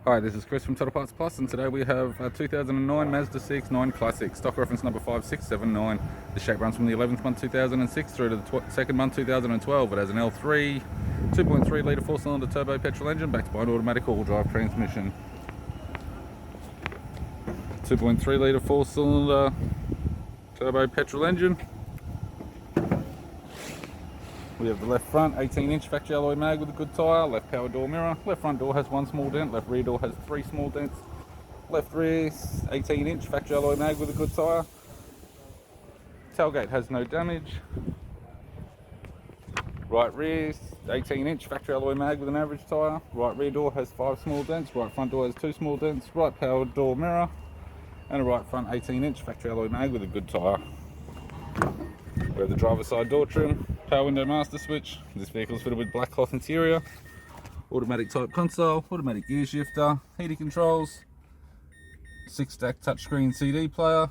Hi, this is Chris from Total Parts Plus, and today we have a 2009 Mazda CX7 Classic, stock reference number 5679. The shape runs from the 11th month 2006 through to the 2nd month 2012. It has an L3 2.3 litre 4-cylinder turbo petrol engine backed by an automatic all-drive transmission. 2.3 litre 4-cylinder turbo petrol engine. We have the left front 18-inch factory alloy mag with a good tyre, left power door mirror, left front door has one small dent, left rear door has 3 small dents, left rear 18-inch factory alloy mag with a good tyre, tailgate has no damage, right rear 18-inch factory alloy mag with an average tyre, right rear door has 5 small dents, right front door has 2 small dents, right power door mirror, and a right front 18-inch factory alloy mag with a good tyre. We have the driver's side door trim, power window master switch. This vehicle is fitted with black cloth interior, automatic type console, automatic gear shifter, heating controls, 6-stack touchscreen CD player,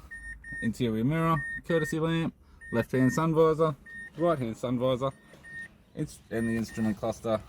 interior mirror, courtesy lamp, left hand sun visor, right hand sun visor, and the instrument cluster